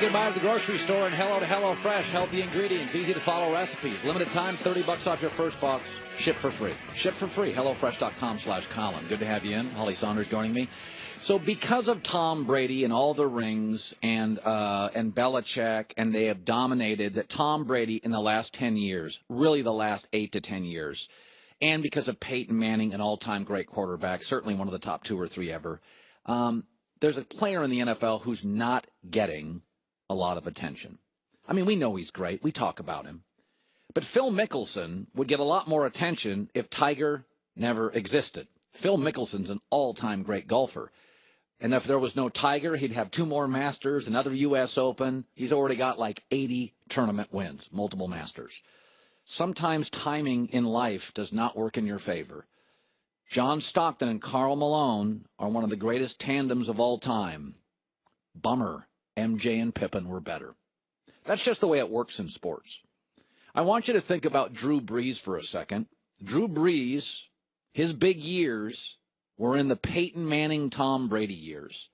goodbye to the grocery store and hello to HelloFresh. Healthy ingredients, easy to follow recipes. Limited time, $30 off your first box. Ship for free. Ship for free. HelloFresh.com/Colin. Good to have you in. Holly Saunders joining me. So because of Tom Brady and all the rings and Belichick, and they have dominated, that Tom Brady in the last 10 years, really the last 8 to 10 years, and because of Peyton Manning, an all-time great quarterback, certainly one of the top 2 or 3 ever, there's a player in the NFL who's not getting a lot of attention. I mean, we know he's great. We talk about him. But Phil Mickelson would get a lot more attention if Tiger never existed. Phil Mickelson's an all-time great golfer. And if there was no Tiger, he'd have 2 more Masters, another U.S. Open. He's already got like 80 tournament wins, multiple Masters. Sometimes timing in life does not work in your favor. John Stockton and Karl Malone are one of the greatest tandems of all time. Bummer, MJ and Pippen were better. That's just the way it works in sports. I want you to think about Drew Brees for a second. Drew Brees, his big years were in the Peyton Manning, Tom Brady years.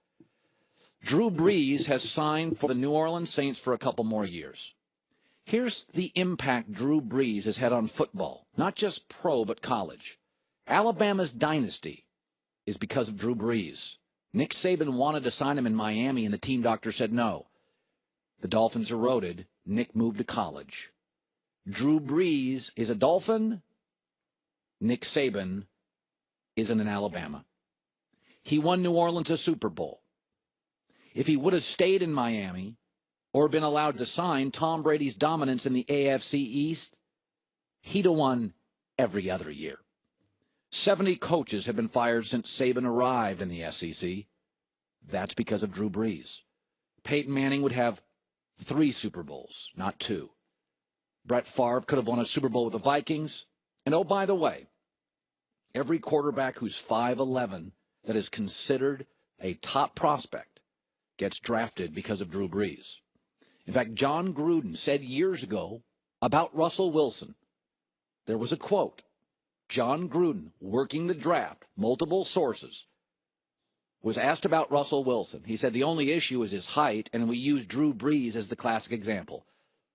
Drew Brees has signed for the New Orleans Saints for a couple more years. Here's the impact Drew Brees has had on football, not just pro but college. Alabama's dynasty is because of Drew Brees. Nick Saban wanted to sign him in Miami, and the team doctor said no. The Dolphins eroded. Nick moved to college. Drew Brees is a Dolphin. Nick Saban is in Alabama. He won New Orleans a Super Bowl. If he would have stayed in Miami or been allowed to sign, Tom Brady's dominance in the AFC East, he'd have won every other year. 70 coaches have been fired since Saban arrived in the SEC. That's because of Drew Brees. Peyton Manning would have 3 Super Bowls, not 2. Brett Favre could have won a Super Bowl with the Vikings. And oh, by the way, every quarterback who's 5'11" that is considered a top prospect gets drafted because of Drew Brees. In fact, John Gruden said years ago about Russell Wilson, there was a quote, John Gruden, working the draft, multiple sources, was asked about Russell Wilson. He said the only issue is his height, and we use Drew Brees as the classic example.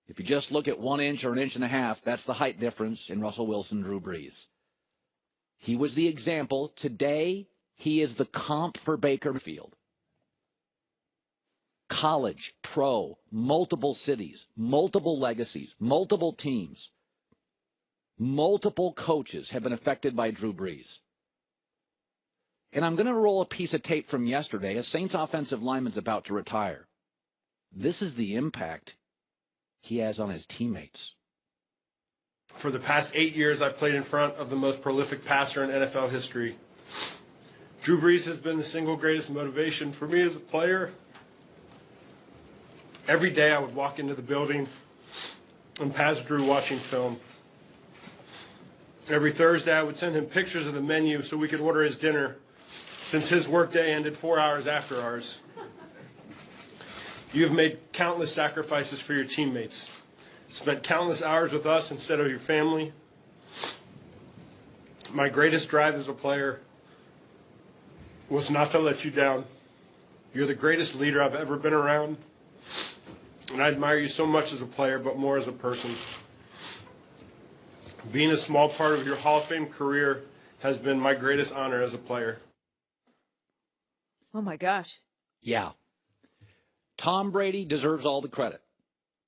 If you just look at 1 inch or 1.5 inches, that's the height difference in Russell Wilson and Drew Brees. He was the example. Today, he is the comp for Baker Mayfield. College, pro, multiple cities, multiple legacies, multiple teams. Multiple coaches have been affected by Drew Brees. And I'm going to roll a piece of tape from yesterday. A Saints offensive lineman's about to retire. This is the impact he has on his teammates. For the past 8 years, I've played in front of the most prolific passer in NFL history. Drew Brees has been the single greatest motivation for me as a player. Every day I would walk into the building and pass Drew watching film. Every Thursday, I would send him pictures of the menu so we could order his dinner, since his workday ended 4 hours after ours. You have made countless sacrifices for your teammates, spent countless hours with us instead of your family. My greatest drive as a player was not to let you down. You're the greatest leader I've ever been around, and I admire you so much as a player, but more as a person. Being a small part of your Hall of Fame career has been my greatest honor as a player. Oh, my gosh. Yeah. Tom Brady deserves all the credit.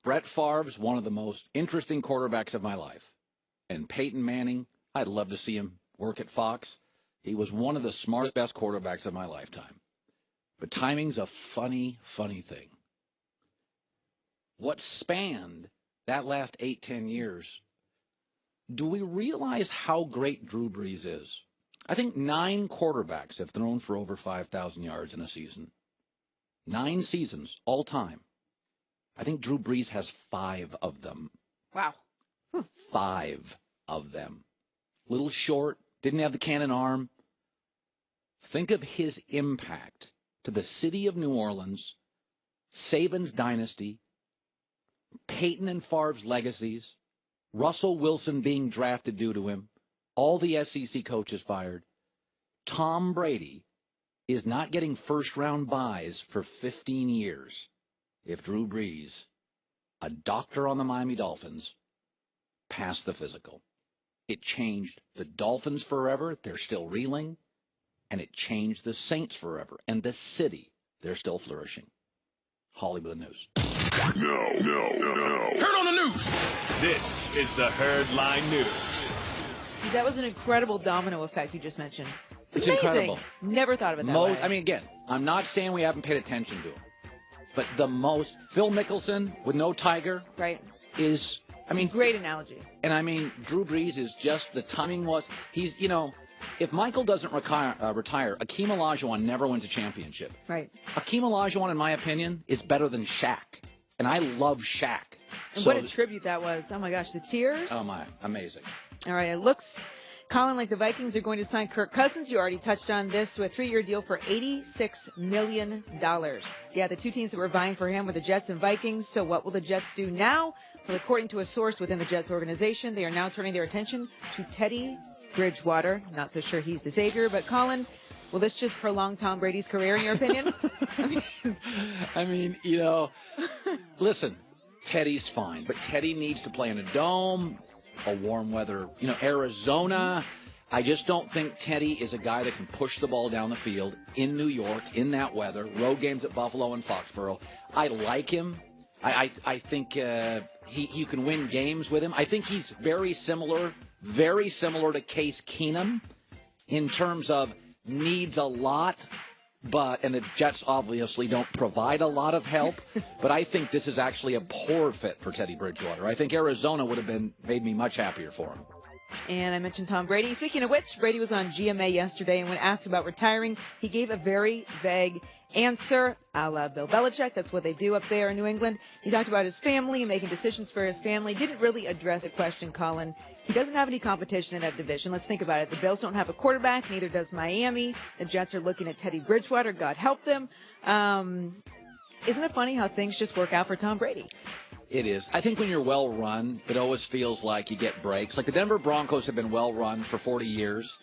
Brett Favre's one of the most interesting quarterbacks of my life. And Peyton Manning, I'd love to see him work at Fox. He was one of the smartest, best quarterbacks of my lifetime. But timing's a funny, funny thing. What spanned that last 8-10 years, do we realize how great Drew Brees is? I think 9 quarterbacks have thrown for over 5,000 yards in a season. 9 seasons, all time. I think Drew Brees has 5 of them. Wow. 5 of them. Little short, didn't have the cannon arm. Think of his impact to the city of New Orleans, Saban's dynasty, Peyton and Favre's legacies, Russell Wilson being drafted due to him, all the SEC coaches fired. Tom Brady is not getting first-round buys for 15 years. if Drew Brees, a doctor on the Miami Dolphins, passed the physical. It changed the Dolphins forever. They're still reeling. And it changed the Saints forever. And the city, they're still flourishing. Hollywood News. No. Turn on the news. This is the Herdline News. That was an incredible domino effect you just mentioned. It's amazing. incredible. Never thought of it that way. I mean, again, I'm not saying we haven't paid attention to him. But the most, Phil Mickelson with no Tiger Right. is, I mean. Great analogy. And I mean, Drew Brees is just, the timing was, he's, you know, if Michael doesn't retire, Akeem Olajuwon never wins a championship. Right. Akeem Olajuwon, in my opinion, is better than Shaq. And I love Shaq. And So what a tribute that was. Oh, my gosh, the tears. Oh, my, amazing. All right, it looks, Colin, like the Vikings are going to sign Kirk Cosins. You already touched on this, to a 3-year deal for $86 million. Yeah, the two teams that were vying for him were the Jets and Vikings. So what will the Jets do now? Well, according to a source within the Jets organization, they are now turning their attention to Teddy Bridgewater. Not so sure he's the savior, but Colin, will this just prolong Tom Brady's career, in your opinion? I mean, you know, listen, Teddy's fine, but Teddy needs to play in a dome, a warm weather, you know, Arizona. I just don't think Teddy is a guy that can push the ball down the field in New York, in that weather, road games at Buffalo and Foxborough. I like him. I think you can win games with him. I think he's very similar to Case Keenum in terms of needs a lot, and the Jets obviously don't provide a lot of help, but I think this is actually a poor fit for Teddy Bridgewater. I think Arizona would have made me much happier for him. And I mentioned Tom Brady. Speaking of which, Brady was on GMA yesterday, and when asked about retiring, he gave a very vague answer, a la Bill Belichick. That's what they do up there in New England. He talked about his family and making decisions for his family. Didn't really address the question, Colin. He doesn't have any competition in that division. Let's think about it. The Bills don't have a quarterback. Neither does Miami. The Jets are looking at Teddy Bridgewater. God help them. Isn't it funny how things just work out for Tom Brady? It is. I think when you're well run, it always feels like you get breaks. Like the Denver Broncos have been well run for 40 years.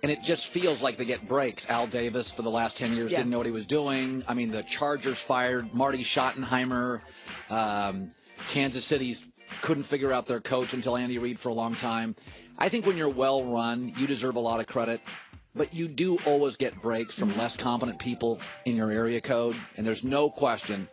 And it just feels like they get breaks. Al Davis, for the last 10 years, didn't know what he was doing. I mean, the Chargers fired Marty Schottenheimer. Kansas City's couldn't figure out their coach until Andy Reid for a long time. I think when you're well run, you deserve a lot of credit. But you do always get breaks from less competent people in your area code. And there's no question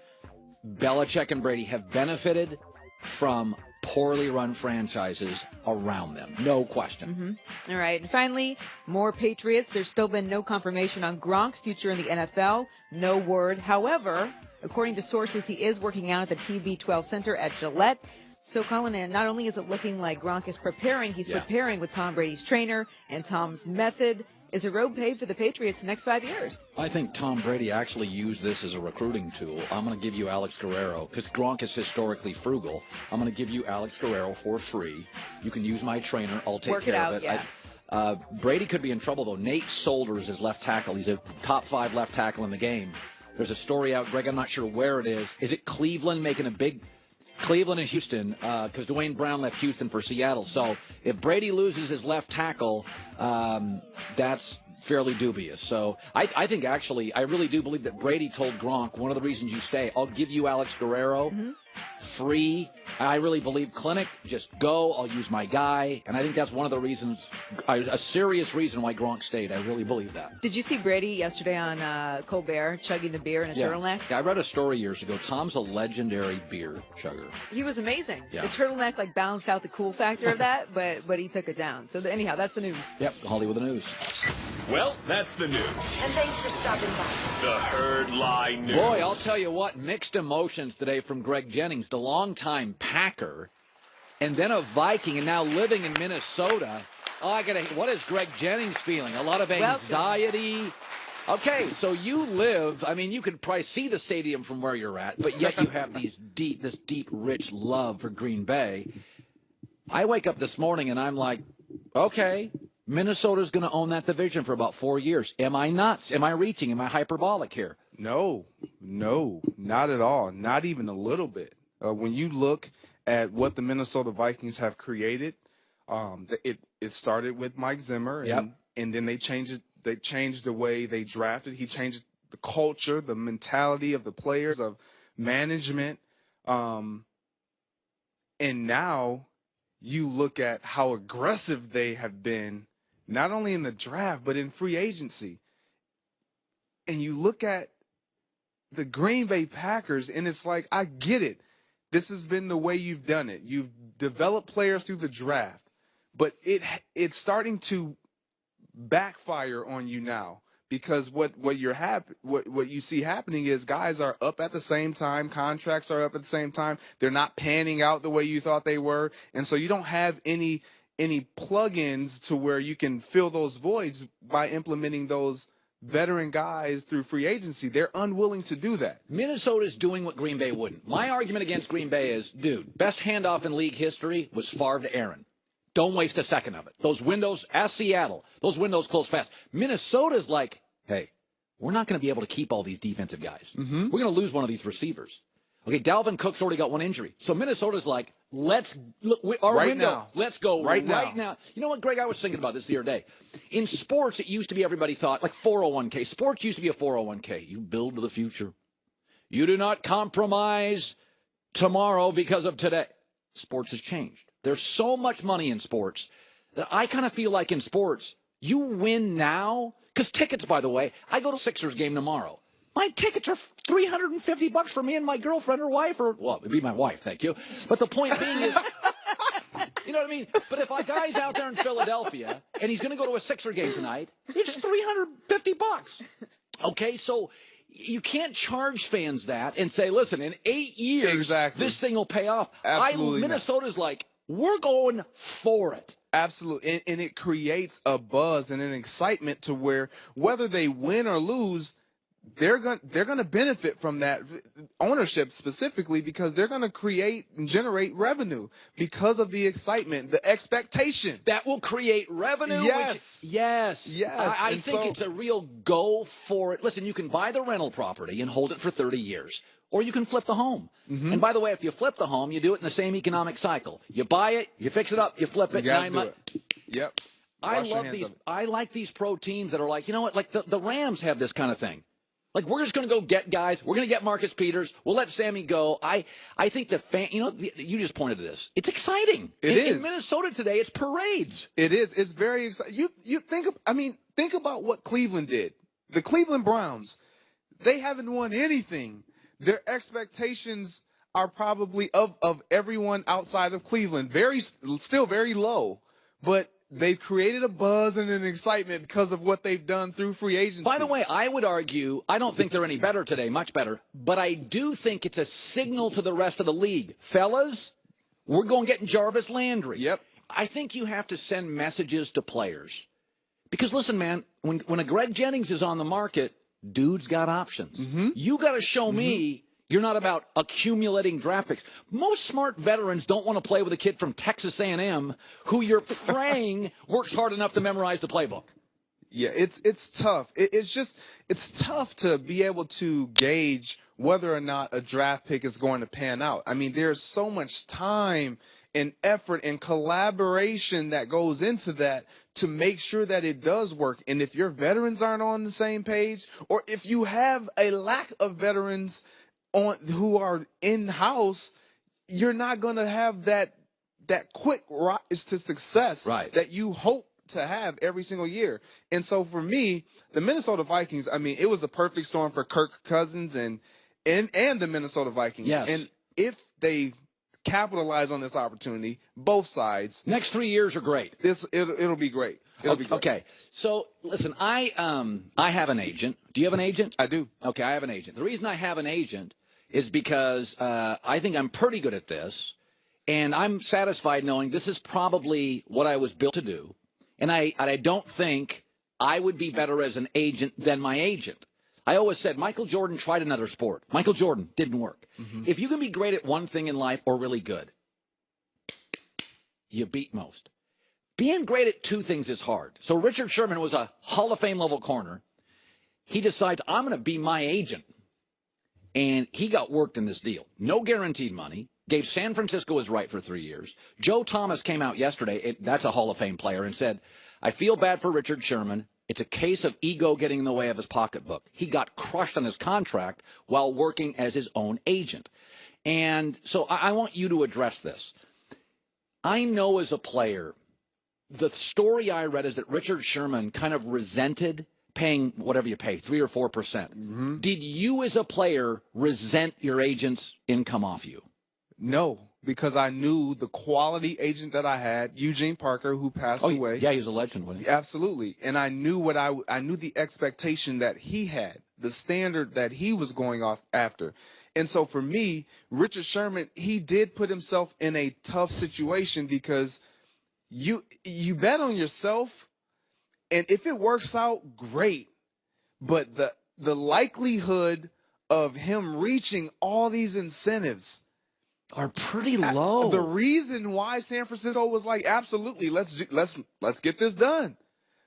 Belichick and Brady have benefited from poorly run franchises around them. No question. All right. And finally, more Patriots. There's still been no confirmation on Gronk's future in the NFL. No word. However, according to sources, he is working out at the TB12 Center at Gillette. So, Colin, and not only is it looking like Gronk is preparing, he's preparing with Tom Brady's trainer and Tom's method. Is a road paved for the Patriots the next 5 years? I think Tom Brady actually used this as a recruiting tool. I'm going to give you Alex Guerrero because Gronk is historically frugal. I'm going to give you Alex Guerrero for free. You can use my trainer. I'll take care of it. Yeah. Brady could be in trouble, though. Nate Solder is his left tackle. He's a top 5 left tackle in the game. There's a story out, Greg, I'm not sure where it is. Is it Cleveland making a big – Cleveland and Houston, because Dwayne Brown left Houston for Seattle. So if Brady loses his left tackle, that's fairly dubious. So I think actually, I really do believe that Brady told Gronk, one of the reasons you stay, I'll give you Alex Guerrero free. I really believe clinic, just go, I'll use my guy. And I think that's one of the reasons, a serious reason why Gronk stayed. I really believe that. Did you see Brady yesterday on Colbert chugging the beer in a turtleneck? Yeah, I read a story years ago. Tom's a legendary beer chugger. He was amazing. Yeah. The turtleneck like balanced out the cool factor of that, but he took it down. So anyhow, that's the news. Yep, Hollywood the news. Well, that's the news. And thanks for stopping by. The Herdline News. Boy, I'll tell you what, mixed emotions today from Greg Jennings, the longtime Packer, and then a Viking, and now living in Minnesota. Oh, what is Greg Jennings feeling? A lot of anxiety. Okay, so you live, I mean, you could probably see the stadium from where you're at, but yet you have this deep, rich love for Green Bay. I wake up this morning and I'm like, okay, Minnesota's going to own that division for about 4 years. Am I nuts? Am I reaching? Am I hyperbolic here? No, not at all. Not even a little bit. When you look at what the Minnesota Vikings have created, it started with Mike Zimmer, and then they changed it. They changed the way they drafted. He changed the culture, the mentality of the players, of management, and now you look at how aggressive they have been, not only in the draft, but in free agency. And you look at the Green Bay Packers, and it's like, I get it. This has been the way you've done it. You've developed players through the draft, but it's starting to backfire on you now, because what you see happening is guys are up at the same time, contracts are up at the same time. They're not panning out the way you thought they were, and so you don't have any plugins to where you can fill those voids by implementing those veteran guys through free agency. They're unwilling to do that. Minnesota's doing what Green Bay wouldn't. My argument against Green Bay is, dude, best handoff in league history was Favre to Aaron. Don't waste a second of it. Those windows, ask Seattle, those windows close fast. Minnesota's like, hey, we're not going to be able to keep all these defensive guys. Mm-hmm. We're going to lose one of these receivers. Okay, Dalvin Cook's already got one injury. So Minnesota's like, let's go right now. You know what, Greg? I was thinking about this the other day. In sports, it used to be everybody thought, like 401k. Sports used to be a 401k. You build to the future. You do not compromise tomorrow because of today. Sports has changed. There's so much money in sports that I kind of feel like in sports, you win now. Because tickets, by the way, I go to Sixers game tomorrow. My tickets are $350 for me and my girlfriend or wife, or, well, it'd be my wife, thank you. But the point being is, you know what I mean? But if a guy's out there in Philadelphia and he's going to go to a Sixer game tonight, it's $350. Okay, so you can't charge fans that and say, listen, in 8 years, this thing will pay off. Absolutely Minnesota's like, we're going for it. Absolutely. And it creates a buzz and an excitement to where whether they win or lose, they're going to benefit from that ownership specifically, because they're going to create and generate revenue because of the excitement, the expectation. That will create revenue. Yes. Yes. I think so, it's a real go for it. Listen, you can buy the rental property and hold it for 30 years, or you can flip the home. Mm-hmm. And by the way, if you flip the home, you do it in the same economic cycle. You buy it, you fix it up, you flip it, 9 months. Yep. I love these. I like these pro teams that are like, you know what, like the Rams have this kind of thing. Like, we're just going to go get guys. We're going to get Marcus Peters. We'll let Sammy go. I think the fan, you just pointed to this. It's exciting. It is. In Minnesota today, it's parades. It is. It's very exciting. You think about what Cleveland did. The Cleveland Browns, they haven't won anything. Their expectations are probably of everyone outside of Cleveland still very low. But they've created a buzz and an excitement because of what they've done through free agency. By the way, I would argue, I don't think they're any better today, much better, but I do think it's a signal to the rest of the league. Fellas, we're going getting Jarvis Landry. Yep. I think you have to send messages to players. Because listen, man, when a Greg Jennings is on the market, dude's got options. Mm-hmm. You got to show me you're not about accumulating draft picks. Most smart veterans don't want to play with a kid from Texas A&M who you're praying works hard enough to memorize the playbook. Yeah, it's tough. It's tough to be able to gauge whether or not a draft pick is going to pan out. I mean, there's so much time and effort and collaboration that goes into that to make sure that it does work. And if your veterans aren't on the same page, or if you have a lack of veterans who are in-house, you're not going to have that quick rise to success that you hope to have every single year. And so for me, the Minnesota Vikings, I mean, it was the perfect storm for Kirk Cosins and the Minnesota Vikings. Yes. And if they capitalize on this opportunity, both sides, next 3 years are great. It'll be great. It'll be great. Okay. So listen, I have an agent. Do you have an agent? I do. Okay, I have an agent. The reason I have an agent is because I think I'm pretty good at this, and I'm satisfied knowing this is probably what I was built to do, and I don't think I would be better as an agent than my agent. I always said Michael Jordan tried another sport. Michael Jordan didn't work. Mm-hmm. If you can be great at one thing in life or really good, you beat most. Being great at two things is hard. So Richard Sherman was a Hall of Fame level corner. He decides, I'm going to be my agent. And he got worked in this deal. No guaranteed money. Gave San Francisco his right for 3 years. Joe Thomas came out yesterday, that's a Hall of Fame player, and said, I feel bad for Richard Sherman. It's a case of ego getting in the way of his pocketbook. He got crushed on his contract while working as his own agent. And so I want you to address this. I know as a player, the story I read is that Richard Sherman kind of resented paying whatever you pay, 3 or 4%. Mm-hmm. Did you as a player resent your agent's income off you? No, because I knew the quality agent that I had, Eugene Parker, who passed away. Yeah, he was a legend, wasn't he? Absolutely. And I knew I knew the expectation that he had, the standard that he was going off after. And so for me, Richard Sherman, he did put himself in a tough situation because you bet on yourself, and if it works out, great. But the likelihood of him reaching all these incentives are pretty low. The reason why San Francisco was like, absolutely, let's get this done,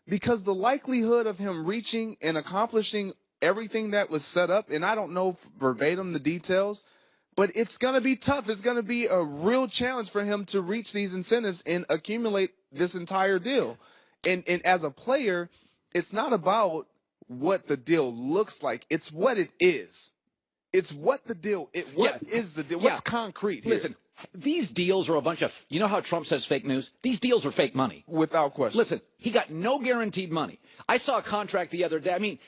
because the likelihood of him reaching and accomplishing everything that was set up, and I don't know verbatim the details, but it's going to be tough. It's going to be a real challenge for him to reach these incentives and accumulate this entire deal. And as a player, it's not about what the deal looks like. It's what it is. It's what the deal is the deal? What's concrete here? Listen, these deals are a bunch of, you know how Trump says fake news? These deals are fake money. Without question. Listen, he got no guaranteed money. I saw a contract the other day. I mean,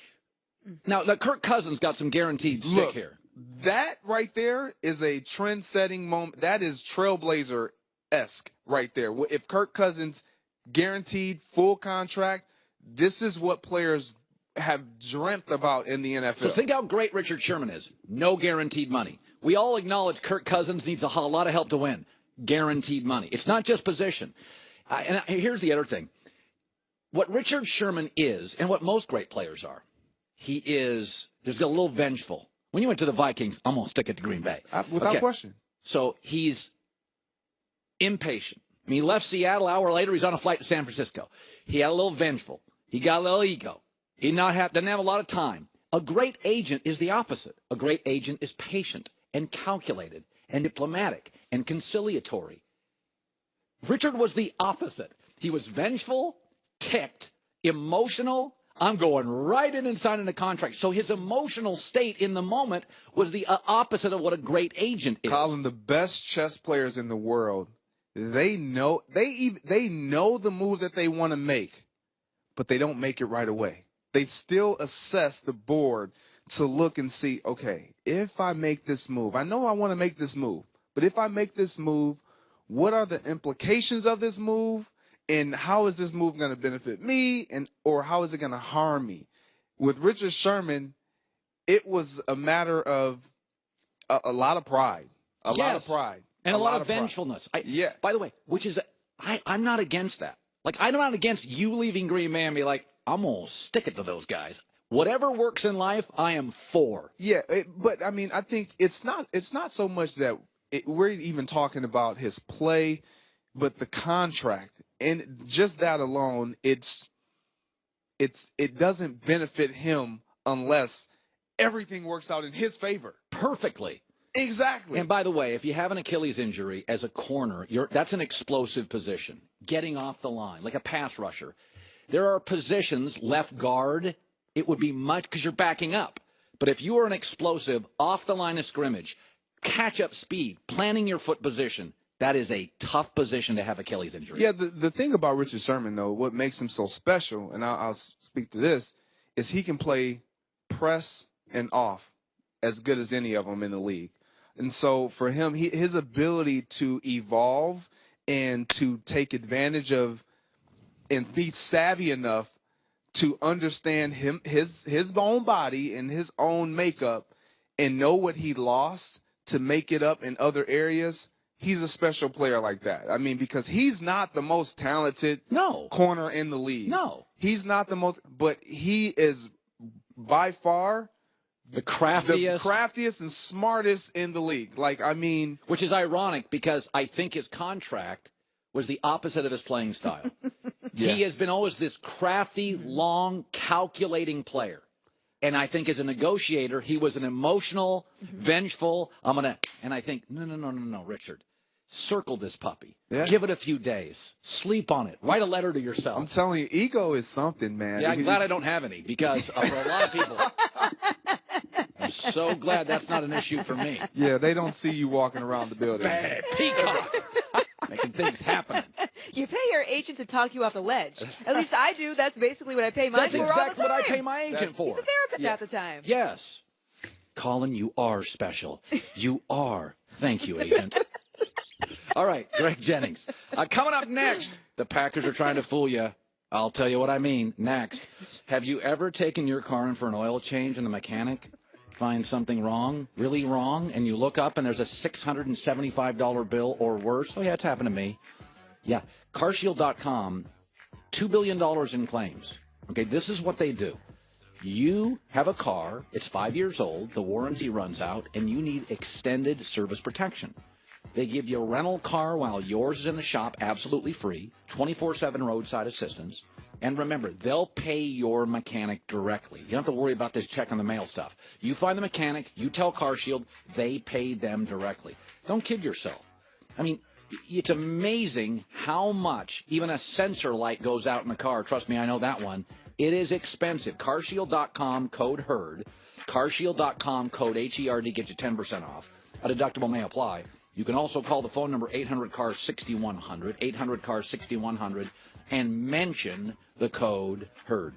now Kirk Cosins got some guaranteed stick here. That right there is a trend-setting moment. That is Trailblazer-esque right there. If Kirk Cosins guaranteed full contract, this is what players have dreamt about in the NFL. So think how great Richard Sherman is. No guaranteed money. We all acknowledge Kirk Cosins needs a lot of help to win. Guaranteed money. It's not just position. And here's the other thing. What Richard Sherman is, and what most great players are, he is just a little vengeful. When you went to the Vikings, I'm going to stick it to Green Bay. Without question. So he's impatient. I mean, he left Seattle. An hour later, he's on a flight to San Francisco. He had a little vengeful. He got a little ego. He doesn't have a lot of time. A great agent is the opposite. A great agent is patient and calculated and diplomatic and conciliatory. Richard was the opposite. He was vengeful, ticked, emotional. I'm going right in and signing a contract. So his emotional state in the moment was the opposite of what a great agent is. Colin, the best chess players in the world, they know the move that they want to make, but they don't make it right away. They still assess the board to look and see, okay, if I make this move, I know I want to make this move, but if I make this move, what are the implications of this move, and how is this move going to benefit me, or how is it going to harm me? With Richard Sherman, it was a matter of a lot of pride, a lot of pride. And a lot of vengefulness. By the way, I'm not against that. Like, I'm not against you leaving Green Bay and be like, I'm going to stick it to those guys. Whatever works in life, I am for. Yeah, but I mean, I think it's not so much that we're even talking about his play, but the contract, and just that alone, it doesn't benefit him unless everything works out in his favor perfectly. Exactly. And by the way, if you have an Achilles injury as a corner, that's an explosive position. Getting off the line, like a pass rusher. There are positions, left guard, it would be much because you're backing up. But if you are an explosive, off the line of scrimmage, catch-up speed, planning your foot position, that is a tough position to have Achilles injury. Yeah, the thing about Richard Sherman, though, what makes him so special, and I'll speak to this, is he can play press and off as good as any of them in the league. And so for him, his ability to evolve and to take advantage of and be savvy enough to understand his own body and his own makeup and know what he lost to make it up in other areas, he's a special player like that. I mean, because he's not the most talented corner in the league. No. He's not the most, but he is by far the craftiest and smartest in the league. Like, I mean, which is ironic because I think his contract was the opposite of his playing style. He has been always this crafty, long, calculating player. And I think as a negotiator, he was an emotional, vengeful, and I think, no, Richard. circle this puppy. Yeah. Give it a few days. Sleep on it. Write a letter to yourself. I'm telling you, ego is something, man. Yeah, I'm glad I don't have any because for a lot of people, I'm so glad that's not an issue for me. Yeah, they don't see you walking around the building. Bad peacock. Making things happen. You pay your agent to talk you off the ledge. At least I do. That's basically what I pay mine That's for all the exactly what I time. pay my agent for. He's a therapist half the time. Yes. Colin, you are special. You are. Thank you, agent. All right, Greg Jennings. Coming up next, the Packers are trying to fool you. I'll tell you what I mean next. Have you ever taken your car in for an oil change and the mechanic finds something wrong, really wrong, and you look up and there's a $675 bill or worse? Oh, yeah, it's happened to me. Yeah, carshield.com, $2 billion in claims. Okay, this is what they do. You have a car, it's 5 years old, the warranty runs out, and you need extended service protection. They give you a rental car while yours is in the shop, absolutely free, 24/7 roadside assistance. And remember, they'll pay your mechanic directly. You don't have to worry about this check in the mail stuff. You find the mechanic, you tell CarShield, they pay them directly. Don't kid yourself. I mean, it's amazing how much even a sensor light goes out in the car. Trust me, I know that one. It is expensive. CarShield.com, code HERD. CarShield.com, code HERD, gets you 10% off. A deductible may apply. You can also call the phone number 800-CAR-6100, 800-CAR-6100, and mention the code HERD.